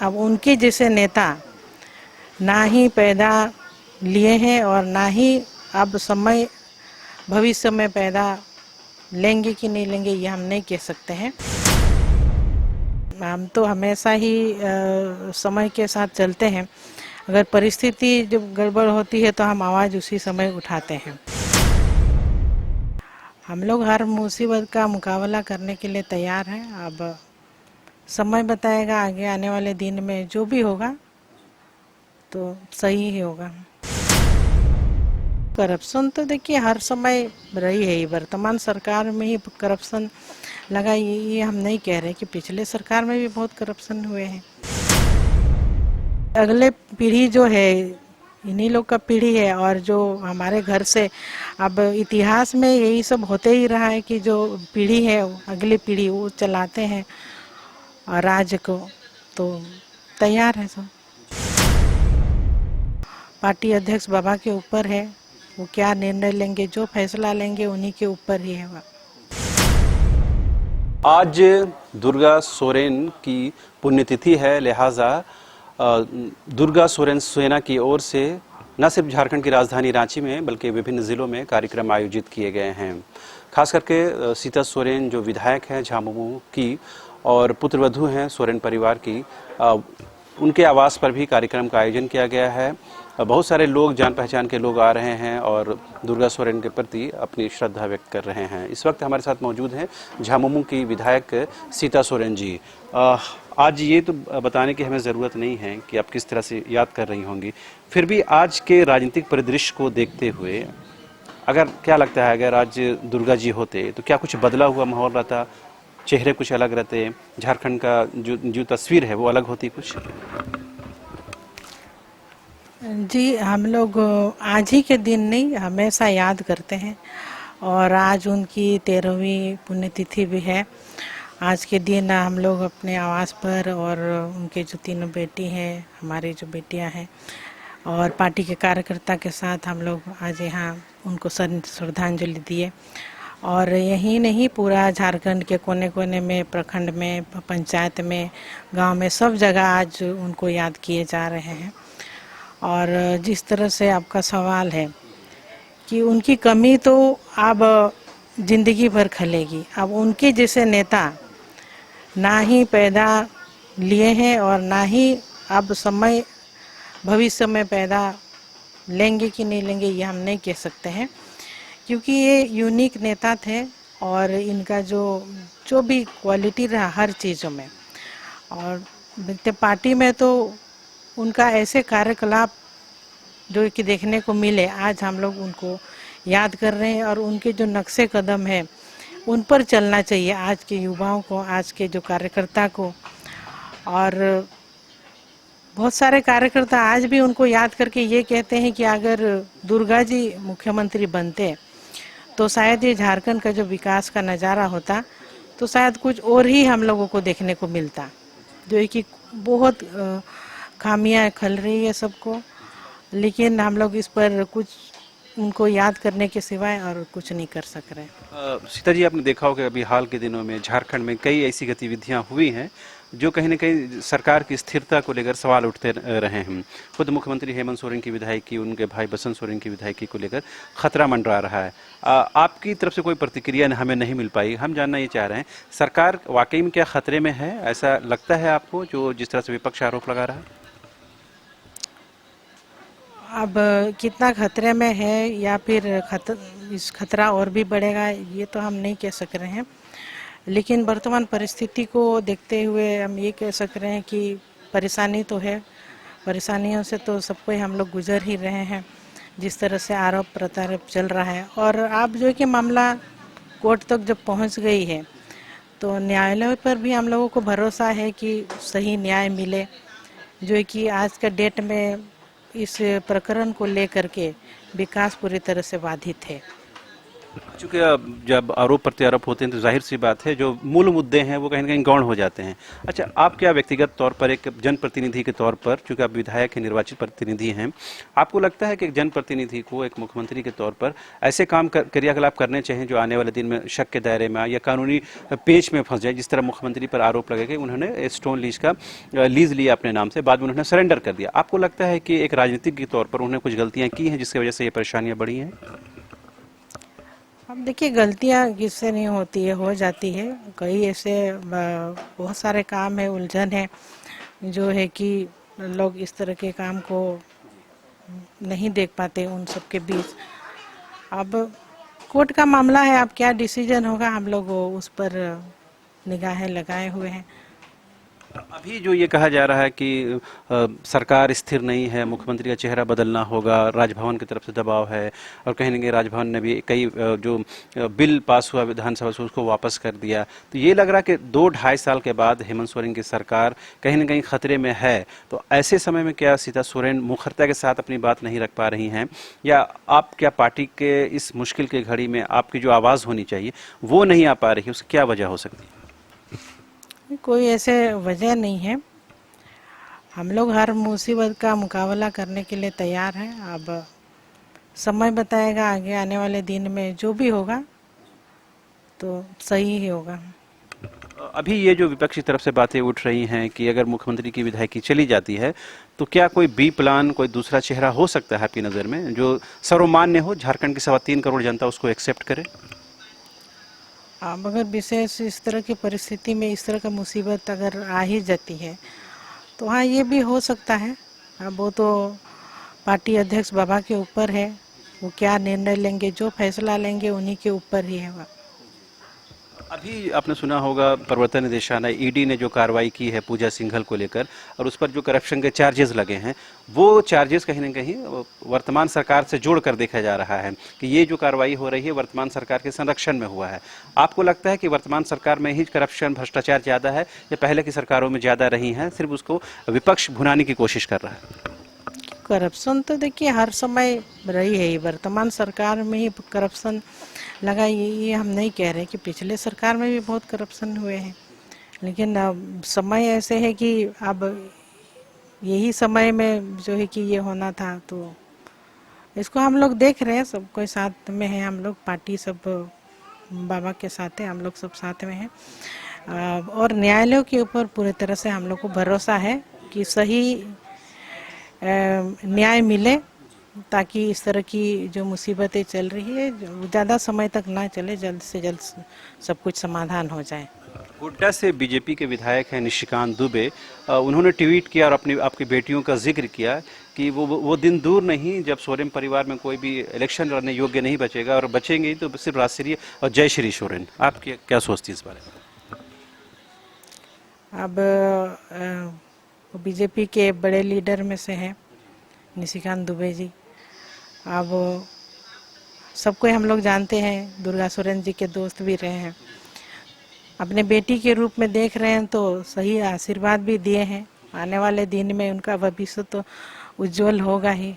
अब उनके जैसे नेता ना ही पैदा लिए हैं और ना ही अब समय भविष्य में पैदा लेंगे कि नहीं लेंगे ये हम नहीं कह सकते हैं। हम तो हमेशा ही समय के साथ चलते हैं। अगर परिस्थिति जब गड़बड़ होती है तो हम आवाज़ उसी समय उठाते हैं। हम लोग हर मुसीबत का मुकाबला करने के लिए तैयार हैं। अब समय बताएगा आगे आने वाले दिन में जो भी होगा तो सही ही होगा। करप्शन तो देखिए हर समय रही है। वर्तमान सरकार में ही करप्शन लगा, ये हम नहीं कह रहे कि पिछले सरकार में भी बहुत करप्शन हुए हैं। अगले पीढ़ी जो है इन्हीं लोग का पीढ़ी है, और जो हमारे घर से अब इतिहास में यही सब होते ही रहा है कि जो पीढ़ी है अगली पीढ़ी वो चलाते हैं और राज्य को, तो तैयार है सब। पार्टी अध्यक्ष बाबा के ऊपर है, वो क्या निर्णय लेंगे, जो फैसला लेंगे उन्हीं के ऊपर ही है। आज दुर्गा सोरेन की पुण्यतिथि है, लिहाजा दुर्गा सोरेन सेना की ओर से न सिर्फ झारखंड की राजधानी रांची में बल्कि विभिन्न जिलों में कार्यक्रम आयोजित किए गए हैं। खास करके सीता सोरेन जो विधायक हैं झामुमो की और पुत्रवधू हैं सोरेन परिवार की, उनके आवास पर भी कार्यक्रम का आयोजन किया गया है। बहुत सारे लोग, जान पहचान के लोग आ रहे हैं और दुर्गा सोरेन के प्रति अपनी श्रद्धा व्यक्त कर रहे हैं। इस वक्त हमारे साथ मौजूद हैं झामुमो की विधायक सीता सोरेन जी। आज ये तो बताने की हमें ज़रूरत नहीं है कि आप किस तरह से याद कर रही होंगी, फिर भी आज के राजनीतिक परिदृश्य को देखते हुए अगर क्या लगता है, अगर आज दुर्गा जी होते तो क्या कुछ बदला हुआ माहौल रहता, चेहरे कुछ अलग रहते, झारखंड का जो तस्वीर है वो अलग होती कुछ? जी, हम लोग आज ही के दिन नहीं हमेशा याद करते हैं, और आज उनकी 13वीं पुण्यतिथि भी है। आज के दिन हम लोग अपने आवास पर और उनके जो तीनों बेटी हैं, हमारी जो बेटियां हैं, और पार्टी के कार्यकर्ता के साथ हम लोग आज यहाँ उनको श्रद्धांजलि दिए। और यही नहीं, पूरा झारखंड के कोने कोने में, प्रखंड में, पंचायत में, गांव में, सब जगह आज उनको याद किए जा रहे हैं। और जिस तरह से आपका सवाल है कि उनकी कमी तो अब जिंदगी भर खलेगी। अब उनके जैसे नेता ना ही पैदा लिए हैं और ना ही अब समय भविष्य में पैदा लेंगे कि नहीं लेंगे ये हम नहीं कह सकते हैं, क्योंकि ये यूनिक नेता थे और इनका जो जो भी क्वालिटी रहा हर चीज़ों में। और पार्टी में तो उनका ऐसे कार्यकलाप जो कि देखने को मिले, आज हम लोग उनको याद कर रहे हैं। और उनके जो नक्शे कदम है उन पर चलना चाहिए आज के युवाओं को, आज के जो कार्यकर्ता को। और बहुत सारे कार्यकर्ता आज भी उनको याद करके ये कहते हैं कि अगर दुर्गा जी मुख्यमंत्री बनते तो शायद ये झारखंड का जो विकास का नज़ारा होता तो शायद कुछ और ही हम लोगों को देखने को मिलता। जो कि बहुत खामियां खल रही है सबको, लेकिन हम लोग इस पर कुछ उनको याद करने के सिवाय और कुछ नहीं कर सक रहे। सीता जी, आपने देखा होगा अभी हाल के दिनों में झारखंड में कई ऐसी गतिविधियां हुई हैं जो कहीं न कहीं सरकार की स्थिरता को लेकर सवाल उठते रहे हैं। खुद मुख्यमंत्री हेमंत सोरेन की विधायकी, उनके भाई बसंत सोरेन की विधायकी को लेकर खतरा मंडरा रहा है। आपकी तरफ से कोई प्रतिक्रिया हमें नहीं मिल पाई। हम जानना ये चाह रहे हैं, सरकार वाकई में क्या खतरे में है? ऐसा लगता है आपको, जो जिस तरह से विपक्ष आरोप लगा रहा है? अब कितना खतरे में है या फिर इस खतरा और भी बढ़ेगा ये तो हम नहीं कह सक रहे हैं, लेकिन वर्तमान परिस्थिति को देखते हुए हम ये कह सक रहे हैं कि परेशानी तो है। परेशानियों से तो सबको हम लोग गुजर ही रहे हैं, जिस तरह से आरोप प्रत्यारोप चल रहा है। और अब जो कि मामला कोर्ट तक जब पहुंच गई है तो न्यायालय पर भी हम लोगों को भरोसा है कि सही न्याय मिले। जो कि आज का डेट में इस प्रकरण को लेकर के विकास पूरी तरह से बाधित है। चूंकि अब जब आरोप प्रत्यारोप होते हैं तो जाहिर सी बात है जो मूल मुद्दे हैं वो कहीं ना कहीं गौण हो जाते हैं। अच्छा, आप क्या व्यक्तिगत तौर पर एक जनप्रतिनिधि के तौर पर, चूंकि आप विधायक हैं, निर्वाचित प्रतिनिधि हैं, आपको लगता है कि एक जनप्रतिनिधि को एक मुख्यमंत्री के तौर पर ऐसे क्रियाकलाप करने चाहिए जो आने वाले दिन में शक के दायरे में आए या कानूनी पेच में फंस जाए? जिस तरह मुख्यमंत्री पर आरोप लगे कि उन्होंने स्टोन लीज लिया अपने नाम से, बाद में उन्होंने सरेंडर कर दिया। आपको लगता है कि एक राजनीतिक के तौर पर उन्होंने कुछ गलतियां की हैं जिसकी वजह से ये परेशानियां बढ़ी हैं? अब देखिए, गलतियां किससे नहीं होती है, हो जाती है। कई ऐसे बहुत सारे काम है, उलझन है जो है कि लोग इस तरह के काम को नहीं देख पाते उन सब के बीच। अब कोर्ट का मामला है, अब क्या डिसीजन होगा हम लोग उस पर निगाहें लगाए हुए हैं। अभी जो ये कहा जा रहा है कि सरकार स्थिर नहीं है, मुख्यमंत्री का चेहरा बदलना होगा, राजभवन की तरफ से दबाव है, और कहीं ना कहीं राजभवन ने भी कई बिल पास हुआ विधानसभा से उसको वापस कर दिया, तो ये लग रहा है कि 2-2.5 साल के बाद हेमंत सोरेन की सरकार कहीं ना कहीं खतरे में है। तो ऐसे समय में क्या सीता सोरेन मुखरता के साथ अपनी बात नहीं रख पा रही हैं, या आप क्या पार्टी के इस मुश्किल की घड़ी में आपकी जो आवाज़ होनी चाहिए वो नहीं आ पा रही, उसकी क्या वजह हो सकती है? कोई ऐसे वजह नहीं है, हम लोग हर मुसीबत का मुकाबला करने के लिए तैयार हैं। अब समय बताएगा, आगे आने वाले दिन में जो भी होगा तो सही ही होगा। अभी ये जो विपक्ष की तरफ से बातें उठ रही हैं कि अगर मुख्यमंत्री की विधायकी चली जाती है तो क्या कोई बी प्लान, कोई दूसरा चेहरा हो सकता है आपकी नज़र में जो सर्वमान्य हो, झारखंड की 3.25 करोड़ जनता उसको एक्सेप्ट करे? अब अगर विशेष इस तरह की परिस्थिति में इस तरह का मुसीबत अगर आ ही जाती है तो हाँ, ये भी हो सकता है। अब वो तो पार्टी अध्यक्ष बाबा के ऊपर है, वो क्या निर्णय लेंगे, जो फैसला लेंगे उन्हीं के ऊपर ही है। अभी आपने सुना होगा प्रवर्तन निदेशालय ईडी ने जो कार्रवाई की है पूजा सिंघल को लेकर, और उस पर जो करप्शन के चार्जेस लगे हैं, वो चार्जेस कहीं ना कहीं वर्तमान सरकार से जोड़कर देखा जा रहा है कि ये जो कार्रवाई हो रही है वर्तमान सरकार के संरक्षण में हुआ है। आपको लगता है कि वर्तमान सरकार में ही करप्शन, भ्रष्टाचार ज़्यादा है या पहले की सरकारों में ज़्यादा रही हैं, सिर्फ उसको विपक्ष भुनाने की कोशिश कर रहा है? करप्शन तो देखिए हर समय रही है, वर्तमान सरकार में ही करप्शन लगा, ये हम नहीं कह रहे कि पिछले सरकार में भी बहुत करप्शन हुए हैं, लेकिन अब समय ऐसे है कि अब यही समय में जो है कि ये होना था, तो इसको हम लोग देख रहे हैं। सब कोई साथ में है, हम लोग पार्टी सब बाबा के साथ है, हम लोग सब साथ में हैं, और न्यायालयों के ऊपर पूरी तरह से हम लोग को भरोसा है कि सही न्याय मिले, ताकि इस तरह की जो मुसीबतें चल रही है ज़्यादा समय तक ना चले, जल्द से जल्द सब कुछ समाधान हो जाए। गोड्डा से बीजेपी के विधायक हैं निशिकांत दुबे, उन्होंने ट्वीट किया और आपकी बेटियों का जिक्र किया कि वो दिन दूर नहीं जब सोरेन परिवार में कोई भी इलेक्शन लड़ने योग्य नहीं बचेगा, और बचेंगे तो सिर्फ राजश्री और जय श्री सोरेन। आप क्या सोचती है इस बारे में? अब बीजेपी के बड़े लीडर में से हैं निशिकांत दुबे जी। अब सबको हम लोग जानते हैं, दुर्गा सोरेन जी के दोस्त भी रहे हैं, अपने बेटी के रूप में देख रहे हैं, तो सही आशीर्वाद भी दिए हैं। आने वाले दिन में उनका भविष्य तो उज्जवल होगा ही।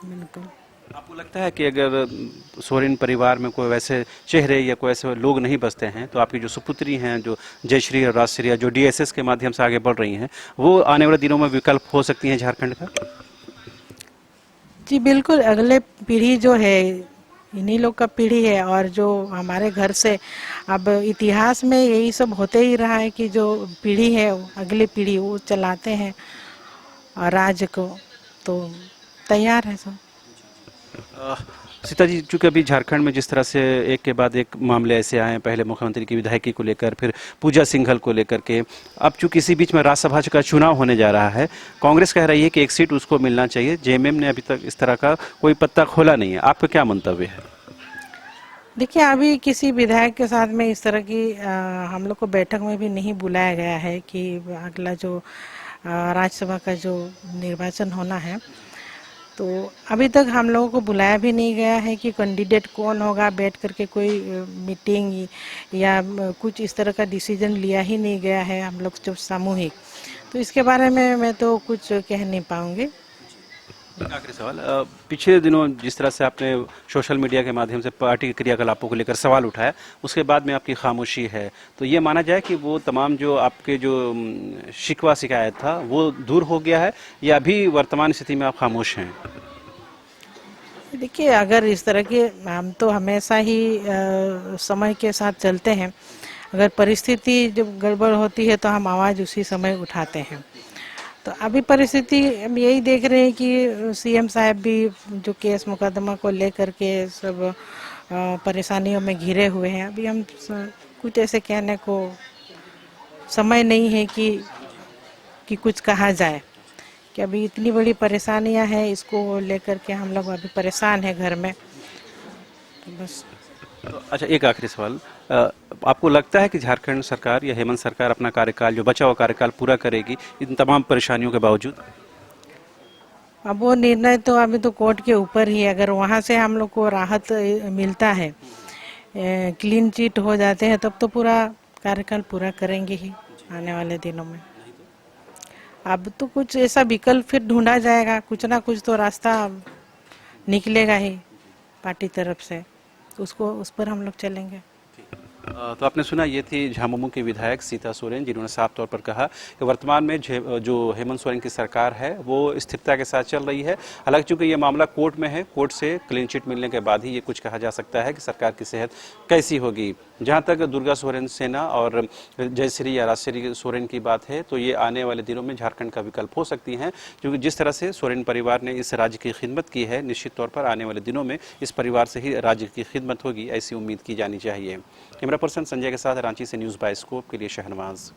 बिल्कुल। आपको लगता है कि अगर सोरेन परिवार में कोई वैसे चेहरे या कोई ऐसे लोग नहीं बसते हैं तो आपकी जो सुपुत्री हैं, जो जयश्री और राजश्री, जो डीएसएस के माध्यम से आगे बढ़ रही हैं, वो आने वाले दिनों में विकल्प हो सकती हैं झारखंड का? जी बिल्कुल, अगले पीढ़ी जो है इन्हीं लोग का पीढ़ी है, और जो हमारे घर से अब इतिहास में यही सब होते ही रहा है कि जो पीढ़ी है, अगली पीढ़ी वो चलाते हैं और राज्य को, तो तैयार है सब। सीता जी, चूंकि अभी झारखंड में जिस तरह से एक के बाद एक मामले ऐसे आए हैं, पहले मुख्यमंत्री की विधायकी को लेकर, फिर पूजा सिंघल को लेकर के, अब चूंकि इसी बीच में राज्यसभा का चुनाव होने जा रहा है, कांग्रेस कह रही है कि एक सीट उसको मिलना चाहिए, जेएमएम ने अभी तक इस तरह का कोई पत्ता खोला नहीं है, आपका क्या मंतव्य है? देखिए, अभी किसी विधायक के साथ में इस तरह की हम लोग को बैठक में भी नहीं बुलाया गया है कि अगला जो राज्यसभा का जो निर्वाचन होना है, तो अभी तक हम लोगों को बुलाया भी नहीं गया है कि कैंडिडेट कौन होगा, बैठ करके कोई मीटिंग या कुछ इस तरह का डिसीजन लिया ही नहीं गया है हम लोग जो सामूहिक, तो इसके बारे में मैं तो कुछ कह नहीं पाऊंगी। एक आखिरी सवाल, पिछले दिनों जिस तरह से आपने सोशल मीडिया के माध्यम से पार्टी के क्रियाकलापों को लेकर सवाल उठाया, उसके बाद में आपकी खामोशी है, तो ये माना जाए कि वो तमाम जो आपके जो शिकवा शिकायत था वो दूर हो गया है, या अभी वर्तमान स्थिति में आप खामोश हैं? देखिए, अगर इस तरह के, हम तो हमेशा ही समय के साथ चलते हैं। अगर परिस्थिति जब गड़बड़ होती है तो हम आवाज़ उसी समय उठाते हैं। तो अभी परिस्थिति हम यही देख रहे हैं कि सीएम साहब भी जो केस मुकदमा को लेकर के सब परेशानियों में घिरे हुए हैं। अभी हम कुछ ऐसे कहने को समय नहीं है कि कुछ कहा जाए, कि अभी इतनी बड़ी परेशानियां हैं, इसको लेकर के हम लोग अभी परेशान हैं घर में, तो बस। तो अच्छा, एक आखिरी सवाल, आपको लगता है कि झारखंड सरकार या हेमंत सरकार अपना कार्यकाल, जो बचा हुआ कार्यकाल, पूरा करेगी इन तमाम परेशानियों के बावजूद? अब वो निर्णय तो अभी तो कोर्ट के ऊपर ही है। अगर वहाँ से हम लोग को राहत मिलता है, क्लीन चिट हो जाते हैं, तब तो पूरा कार्यकाल पूरा करेंगे ही आने वाले दिनों में। अब तो कुछ ऐसा विकल्प फिर ढूंढा जाएगा, कुछ ना कुछ तो रास्ता निकलेगा ही पार्टी तरफ से, उसको उस पर हम लोग चलेंगे। तो आपने सुना, ये थी झामुमो की विधायक सीता सोरेन, जिन्होंने साफ तौर पर कहा कि वर्तमान में जो हेमंत सोरेन की सरकार है वो स्थिरता के साथ चल रही है। हालांकि चूंकि ये मामला कोर्ट में है, कोर्ट से क्लीन चिट मिलने के बाद ही ये कुछ कहा जा सकता है कि सरकार की सेहत कैसी होगी। जहां तक दुर्गा सोरेन सेना और जयश्री या राजश्री सोरेन की बात है, तो ये आने वाले दिनों में झारखंड का विकल्प हो सकती हैं, क्योंकि जिस तरह से सोरेन परिवार ने इस राज्य की खिदमत की है, निश्चित तौर पर आने वाले दिनों में इस परिवार से ही राज्य की खिदमत होगी, ऐसी उम्मीद की जानी चाहिए। कैमरा पर्सन संजय के साथ रांची से न्यूज़ बाय स्कोप के लिए शहनवाज।